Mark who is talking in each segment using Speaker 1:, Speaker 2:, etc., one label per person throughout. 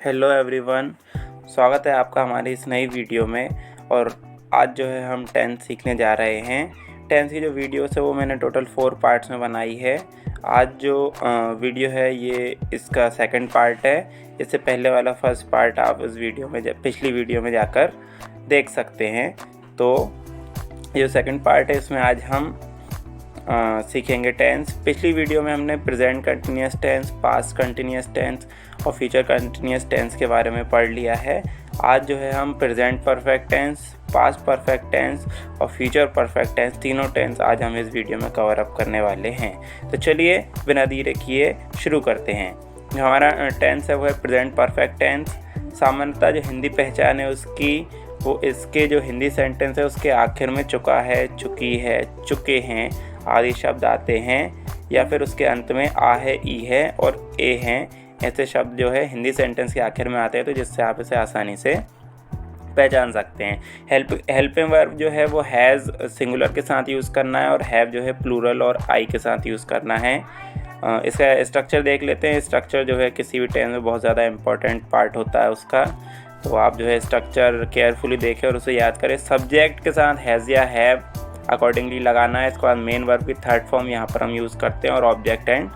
Speaker 1: Hello everyone, स्वागत है आपका हमारी इस नई वीडियो में। और आज जो है हम टेंथ सीखने जा रहे हैं। टेंथ की जो वीडियोस है वो मैंने टोटल 4 पार्ट्स में बनाई है। आज जो वीडियो है ये इसका सेकंड पार्ट है। इससे पहले वाला फर्स्ट पार्ट आप इस वीडियो में पिछली वीडियो में जाकर देख सकते हैं। तो ये सेकंड पार्ट है, इसमें आज हम सीखेंगे टेंस। पिछली वीडियो में हमने present continuous tense, past continuous tense और फ्यूचर कंटिन्यूअस टेंस के बारे में पढ़ लिया है। आज जो है हम present perfect tense, past perfect tense और फ्यूचर परफेक्ट टेंस, तीनों टेंस आज हम इस वीडियो में कवर अप करने वाले हैं। तो चलिए बिना देरी किए शुरू करते हैं। जो हमारा टेंस है वो है प्रेजेंट परफेक्ट टेंस। सामान्यतः जो हिंदी पहचान है उसकी, वो इसके जो हिंदी सेंटेंस है उसके आखिर में चुका है, चुकी है, चुके हैं आदि शब्द आते हैं, या फिर उसके अंत में आ है, ई है और ए हैं। ऐसे शब्द जो है हिंदी सेंटेंस के आखिर में आते हैं, तो जिससे आप इसे आसानी से पहचान सकते हैं। हेल्पिंग वर्ब जो है वो हैज़ सिंगुलर के साथ यूज़ करना है और हैव जो है प्लूरल और आई के साथ यूज़ करना है। इसका स्ट्रक्चर देख लेते हैं। स्ट्रक्चर जो है किसी भी टेंस में बहुत ज़्यादा इंपॉर्टेंट पार्ट होता है उसका, तो आप जो है स्ट्रक्चर केयरफुली देखें और उसे याद करें। सब्जेक्ट के साथ हैज़ या हैव अकॉर्डिंगली लगाना है। इसके बाद मेन वर्ब की थर्ड फॉर्म यहाँ पर हम यूज़ करते हैं और ऑब्जेक्ट एंड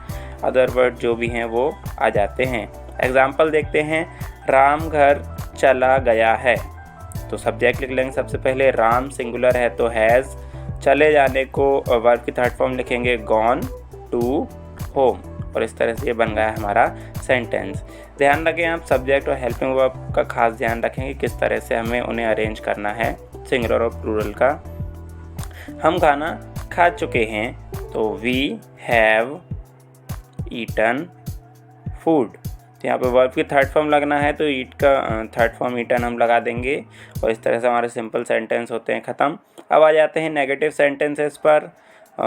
Speaker 1: अदर वर्ड जो भी हैं वो आ जाते हैं। एग्जाम्पल देखते हैं। राम घर चला गया है, तो सब्जेक्ट लिख लेंगे सबसे पहले। राम सिंगुलर है तो हैज़। चले जाने को वर्ब की थर्ड फॉर्म लिखेंगे गॉन टू होम, और इस तरह से ये बन गया है हमारा सेंटेंस। ध्यान रखें आप सब्जेक्ट और हेल्पिंग वर्ब का खास ध्यान रखें कि किस तरह से हमें उन्हें अरेंज करना है सिंगुलर और प्लूरल का। हम खाना खा चुके हैं, तो वी हैव ईटन फूड। तो यहाँ पे वर्ब की थर्ड फॉर्म लगना है, तो ईट का थर्ड फॉर्म ईटन हम लगा देंगे, और इस तरह से हमारे सिंपल सेंटेंस होते हैं ख़त्म। अब आ जाते हैं नेगेटिव सेंटेंसेस पर।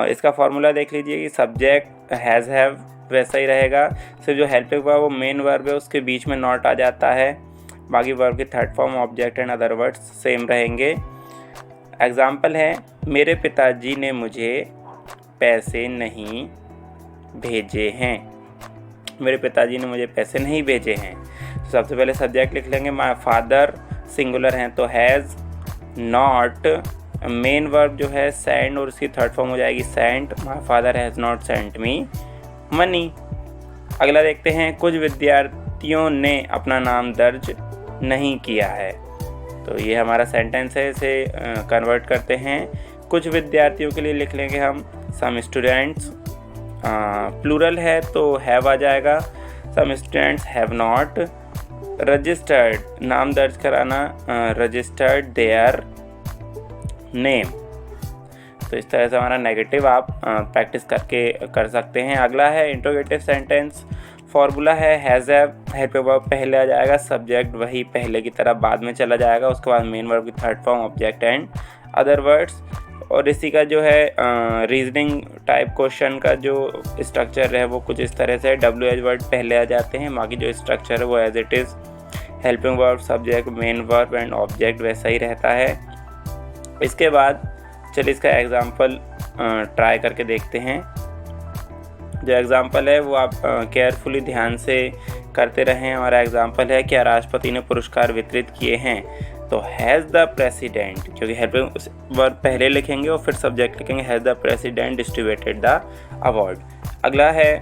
Speaker 1: इसका फॉर्मूला देख लीजिए कि सब्जेक्ट हैज़ हैव वैसा ही रहेगा, सिर्फ जो हेल्पिंग वर्ब वो मेन वर्ब है उसके बीच में नॉट आ जाता है। बाकी वर्ब की third form, object and other words same रहेंगे। एग्जाम्पल है, मेरे पिताजी ने मुझे पैसे नहीं भेजे हैं। मेरे पिताजी ने मुझे पैसे नहीं भेजे हैं, तो सबसे पहले सब्जेक्ट लिख लेंगे। माय फादर सिंगुलर हैं तो हैज़। नॉट मेन वर्ब जो है सेंड, और उसकी थर्ड फॉर्म हो जाएगी sent. My father has not sent me money. अगला देखते हैं। कुछ विद्यार्थियों ने अपना नाम दर्ज नहीं किया है, तो ये हमारा सेंटेंस है। इसे कन्वर्ट करते हैं। कुछ विद्यार्थियों के लिए लिख लेंगे हम सम स्टूडेंट्स। प्लूरल है तो हैव आ जाएगा। Some students have not registered, नाम दर्ज कराना, रजिस्टर्ड देयर नेम। तो इस तरह से हमारा नेगेटिव आप प्रैक्टिस करके कर सकते हैं। अगला है इंट्रोगेटिव सेंटेंस। फॉर्मूला है हैज़ हैव, हेल्पिंग वर्ब पहले आ जाएगा, सब्जेक्ट वही पहले की तरह बाद में चला जाएगा, उसके बाद मेन वर्ब की third form, object and other words. और इसी का जो है रीजनिंग टाइप क्वेश्चन का जो स्ट्रक्चर है वो कुछ इस तरह से डब्ल्यू एच वर्ड पहले आ जाते हैं, बाकी जो स्ट्रक्चर है वो as it is helping verb, subject, main verb and object वैसा ही रहता है। इसके बाद चलिए इसका एग्जाम्पल ट्राई करके देखते हैं। जो एग्ज़ाम्पल है वो आप केयरफुली ध्यान से करते रहें। हमारा एग्ज़ाम्पल है, क्या राष्ट्रपति ने पुरस्कार वितरित किए हैं, तो हैज़ द प्रेसिडेंट, क्योंकि हेल्पिंग वर्ब पहले लिखेंगे और फिर सब्जेक्ट लिखेंगे। Has the president distributed the award. अगला है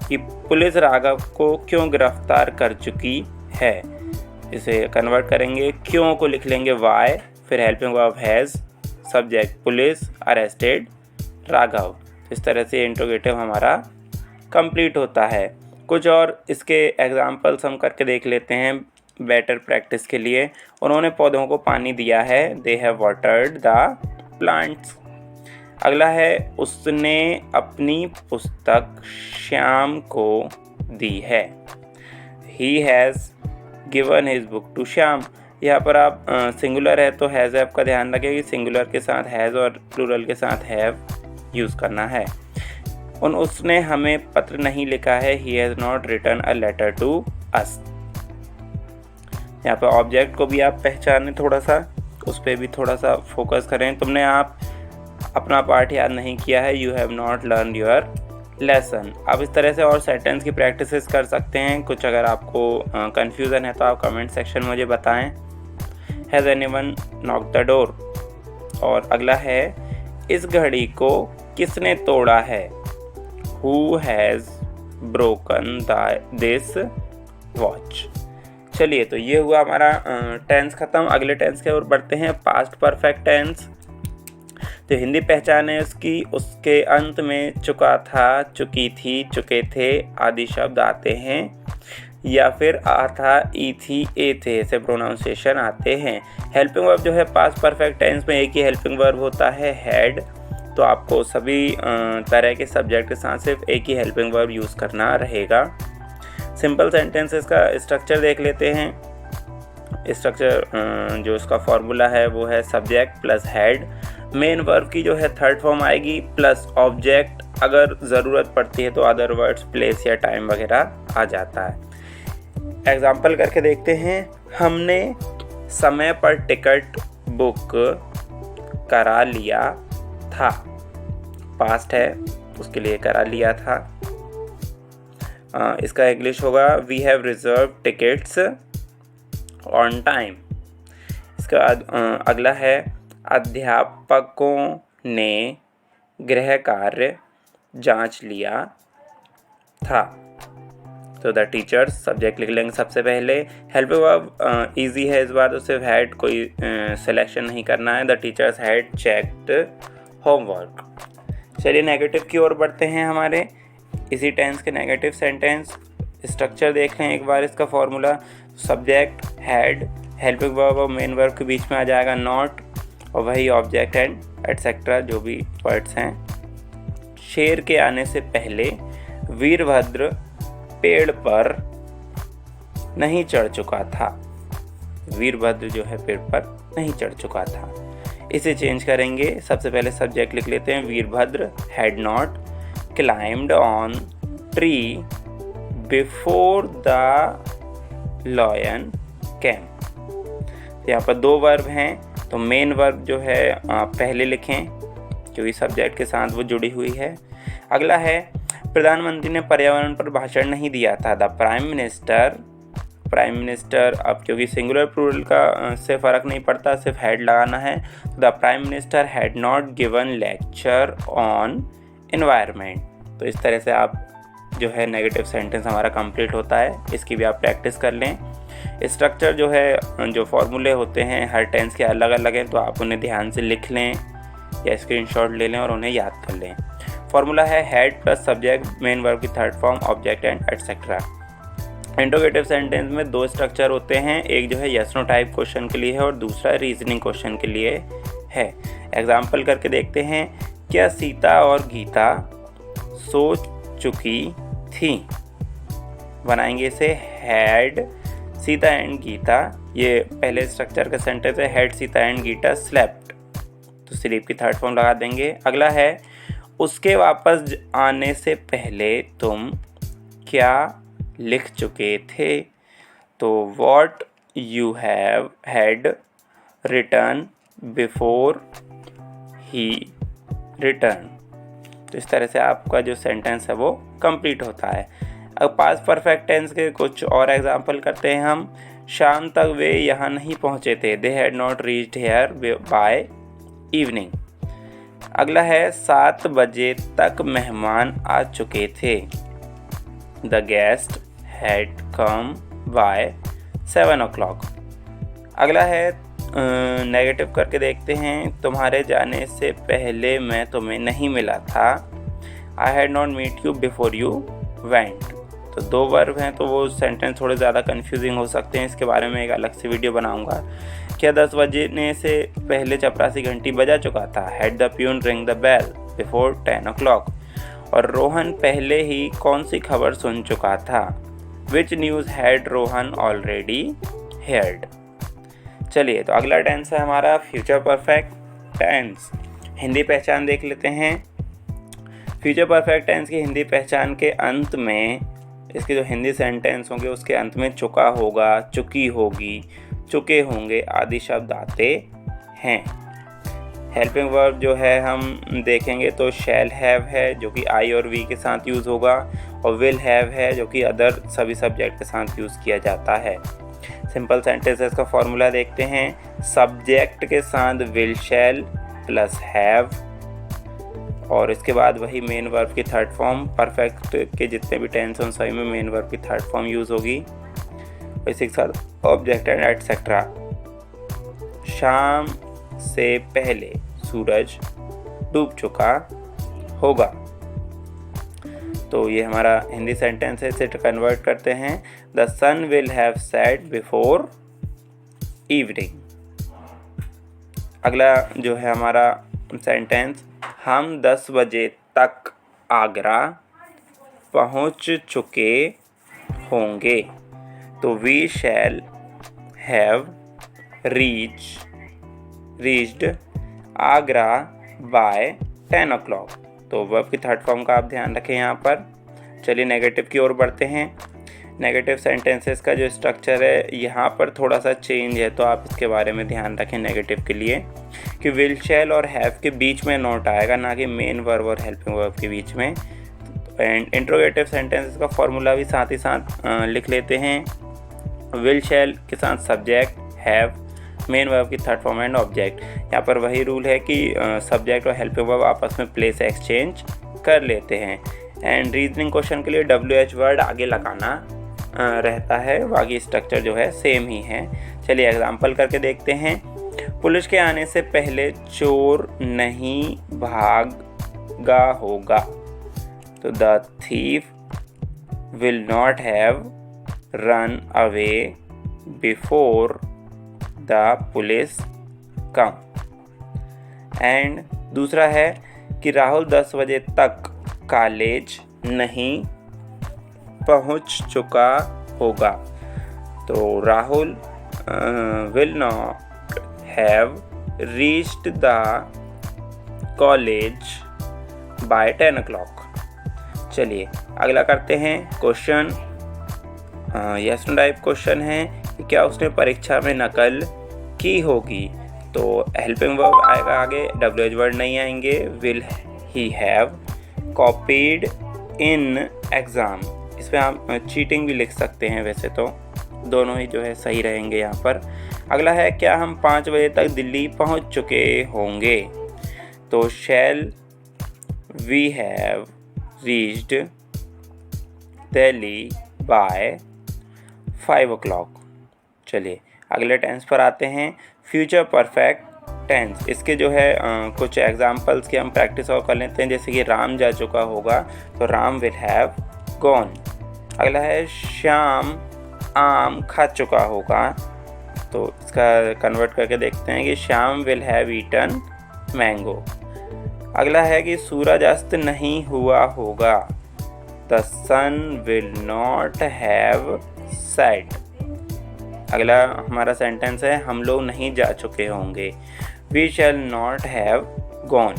Speaker 1: कि पुलिस राघव को क्यों गिरफ्तार कर चुकी है। इसे कन्वर्ट करेंगे, क्यों को लिख लेंगे वाई, फिर helping verb has, subject police, arrested Raghav. इस तरह से इंट्रोगेटिव हमारा कंप्लीट होता है। कुछ और इसके एग्जाम्पल्स हम करके देख लेते हैं बेटर प्रैक्टिस के लिए। उन्होंने पौधों को पानी दिया है, they have watered the plants. अगला है, उसने अपनी पुस्तक श्याम को दी है, he has given his book to Shyam. यहाँ पर आप सिंगुलर है तो हैज़ हैव का ध्यान रखें कि सिंगुलर के साथ हैज़ और प्लूरल के साथ हैव यूज़ करना है। उसने हमें पत्र नहीं लिखा है, he has not written a letter to us. यहाँ पर ऑब्जेक्ट को भी आप पहचानें, थोड़ा सा उस पर भी थोड़ा सा फोकस करें। तुमने आप अपना पार्ट याद नहीं किया है, you have not learn your lesson. आप इस तरह से और सेंटेंस की प्रैक्टिसेस कर सकते हैं। कुछ अगर आपको कन्फ्यूज़न है तो आप कमेंट सेक्शन में मुझे बताएं। Has anyone knock the door. और अगला है, इस घड़ी को किसने तोड़ा है? Who has broken this watch. चलिए, तो ये हुआ हमारा टेंस ख़त्म। अगले टेंस की ओर बढ़ते हैं, पास्ट परफेक्ट टेंस। जो हिंदी पहचान है उसकी, उसके अंत में चुका था, चुकी थी, चुके थे आदि शब्द आते हैं, या फिर आ था, ई थी, ए थे ऐसे प्रोनाउंसिएशन आते हैं। हेल्पिंग वर्ब जो है पास्ट परफेक्ट टेंस में एक ही हेल्पिंग वर्ब होता है, हैड। तो आपको सभी तरह के सब्जेक्ट के साथ सिर्फ एक ही हेल्पिंग वर्ब यूज़ करना रहेगा। सिंपल सेंटेंसेस का स्ट्रक्चर देख लेते हैं। स्ट्रक्चर जो उसका फॉर्मूला है वो है subject plus head. Main verb की जो है थर्ड फॉर्म आएगी प्लस ऑब्जेक्ट, अगर ज़रूरत पड़ती है तो अदर वर्ड्स, प्लेस या टाइम वगैरह आ जाता है। एग्जाम्पल करके देखते हैं। हमने समय पर टिकट बुक करा लिया था। पास्ट है, उसके लिए करा लिया था। इसका इंग्लिश होगा we have reserve tickets on time. इसके बाद अगला है, अध्यापकों ने गृह कार्य जांच लिया था। तो द टीचर्स सब्जेक्ट लिख लेंगे सबसे पहले। हेल्पिंग वर्ब ईजी है इस बार, तो सिर्फ हैड, कोई सिलेक्शन नहीं करना है। The teachers had checked homework. चलिए नेगेटिव की ओर बढ़ते हैं। हमारे इसी टेंस के नेगेटिव सेंटेंस स्ट्रक्चर देख लें एक बार। इसका formula subject had, helping verb और मेन वर्ब के बीच में आ जाएगा नॉट, और वही ऑब्जेक्ट एंड एटसेट्रा जो भी वर्ड्स हैं। शेर के आने से पहले वीरभद्र पेड़ पर नहीं चढ़ चुका था। वीरभद्र जो है पेड़ पर नहीं चढ़ चुका था। इसे चेंज करेंगे। सबसे पहले सब्जेक्ट लिख लेते हैं, Veerbhadra had not climbed on tree before the lion came. यहाँ पर दो वर्ब हैं, तो मेन वर्ब जो है पहले लिखें क्योंकि सब्जेक्ट के साथ वो जुड़ी हुई है। अगला है, प्रधानमंत्री ने पर्यावरण पर भाषण नहीं दिया था। The prime minister, prime minister अब क्योंकि सिंगुलर प्लूरल का से फ़र्क नहीं पड़ता, सिर्फ हेड लगाना है। The prime minister had not given lecture on environment. तो इस तरह से आप जो है नेगेटिव सेंटेंस हमारा कंप्लीट होता है। इसकी भी आप प्रैक्टिस कर लें। स्ट्रक्चर जो है, जो फॉर्मूले होते हैं हर टेंस के अलग अलग हैं, तो आप उन्हें ध्यान से लिख लें या स्क्रीनशॉट ले लें और उन्हें याद कर लें। फॉर्मूला है head plus subject, main verb की third form, object and etcetera. Interrogative sentence में दो स्ट्रक्चर होते हैं, एक जो है यस नो टाइप क्वेश्चन के लिए है और दूसरा रीजनिंग क्वेश्चन के लिए है। एग्जाम्पल करके देखते हैं। क्या सीता और गीता सो चुकी थी? बनाएंगे इसे हैड सीता एंड गीता। ये पहले स्ट्रक्चर का सेंटेंस है, had Sita and Gita slept, तो स्लीप की थर्ड फॉर्म लगा देंगे। अगला है, उसके वापस आने से पहले तुम क्या लिख चुके थे? तो what you have had return before he return. तो इस तरह से आपका जो सेंटेंस है वो कंप्लीट होता है। अब पास्ट परफेक्ट टेंस के कुछ और एग्जाम्पल करते हैं हम। शाम तक वे यहाँ नहीं पहुँचे थे। They had not reached here by evening. अगला है, 7 बजे तक मेहमान आ चुके थे। The guest had come by 7 o'clock। अगला है, नेगेटिव करके देखते हैं। तुम्हारे जाने से पहले मैं तुम्हें नहीं मिला था। I had not meet you before you went. तो दो वर्ब हैं, तो वो सेंटेंस थोड़े ज़्यादा कंफ्यूजिंग हो सकते हैं। इसके बारे में एक अलग से वीडियो बनाऊंगा। क्या 10 बजने से पहले चपरासी घंटी बजा चुका था? Had the peon ring the bell before 10 o'clock। और रोहन पहले ही कौन सी खबर सुन चुका था? Which news had Rohan already heard. चलिए, तो अगला टेंस है हमारा फ्यूचर परफेक्ट टेंस। हिंदी पहचान देख लेते हैं। फ्यूचर परफेक्ट टेंस की हिंदी पहचान के अंत में, इसके जो हिंदी सेंटेंस होंगे उसके अंत में चुका होगा, चुकी होगी, चुके होंगे आदि शब्द आते हैं। हेल्पिंग वर्ब जो है हम देखेंगे तो शैल हैव है जो कि आई और वी के साथ यूज़ होगा, और विल हैव है जो कि अदर सभी सब्जेक्ट के साथ यूज़ किया जाता है। सिंपल सेंटेंसेस का फॉर्मूला देखते हैं। सब्जेक्ट के साथ विल शैल प्लस हैव, और इसके बाद वही मेन वर्ब की थर्ड फॉर्म। परफेक्ट के जितने भी टेंस हैं सभी में मेन वर्ब की थर्ड फॉर्म यूज़ होगी। इसी के साथ ऑब्जेक्ट एंड एटसेट्रा। शाम से पहले सूरज डूब चुका होगा। तो ये हमारा हिंदी सेंटेंस है, इसे कन्वर्ट करते हैं। The sun will have set before evening. अगला जो है हमारा सेंटेंस, हम 10 बजे तक आगरा पहुंच चुके होंगे। तो we shall have reached Agra by 10 o'clock। तो वर्ब की थर्ड फॉर्म का आप ध्यान रखें यहाँ पर। चलिए नेगेटिव की ओर बढ़ते हैं। नेगेटिव सेंटेंसेस का जो स्ट्रक्चर है यहाँ पर थोड़ा सा चेंज है, तो आप इसके बारे में ध्यान रखें नेगेटिव के लिए कि विल शैल और हैव के बीच में नोट आएगा, ना कि मेन वर्ब और हेल्पिंग वर्ब के बीच में। एंड इंट्रोगेटिव सेंटेंसेस का फॉर्मूला भी साथ ही साथ लिख लेते हैं। विल शैल के साथ सब्जेक्ट, हैव मेन वर्ब की थर्ड फॉर्म एंड ऑब्जेक्ट। यहाँ पर वही रूल है कि सब्जेक्ट और हेल्पिंग वर्ब आपस में प्लेस एक्सचेंज कर लेते हैं। एंड रीजनिंग क्वेश्चन के लिए WH वर्ड आगे लगाना रहता है, बाकी स्ट्रक्चर जो है सेम ही है। चलिए एग्जांपल करके देखते हैं। पुलिस के आने से पहले चोर नहीं भागा होगा। तो the thief will not have run away before the police come. And दूसरा है कि राहुल 10 बजे तक कॉलेज नहीं पहुंच चुका होगा। तो Rahul will not have reached the college by 10 o'clock। चलिए अगला करते हैं question. Yes no type question है कि क्या उसने परीक्षा में नकल की होगी। तो हेल्पिंग वर्ब आएगा आगे, WH वर्ड नहीं आएंगे। Will he have copied in exam. इस पर आप चीटिंग भी लिख सकते हैं, वैसे तो दोनों ही जो है सही रहेंगे यहाँ पर। अगला है क्या हम 5 बजे तक दिल्ली पहुँच चुके होंगे। तो shall we have reached Delhi by 5 o'clock। चलिए अगले टेंस पर आते हैं। फ्यूचर परफेक्ट टेंस, इसके जो है कुछ एग्जांपल्स की हम प्रैक्टिस और कर लेते हैं। जैसे कि राम जा चुका होगा, तो राम विल हैव गॉन। अगला है श्याम आम खा चुका होगा। तो इसका कन्वर्ट करके देखते हैं कि Shyam will have eaten mango. अगला है कि सूरज अस्त नहीं हुआ होगा। The sun will not have set. अगला हमारा सेंटेंस है हम लोग नहीं जा चुके होंगे। We shall not have gone.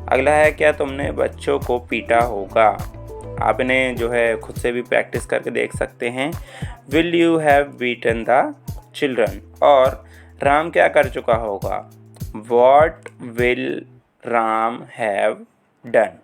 Speaker 1: अगला है क्या तुमने बच्चों को पीटा होगा। आप इन्हें जो है खुद से भी प्रैक्टिस करके देख सकते हैं। Will you have beaten the children. और राम क्या कर चुका होगा। What will Ram have done.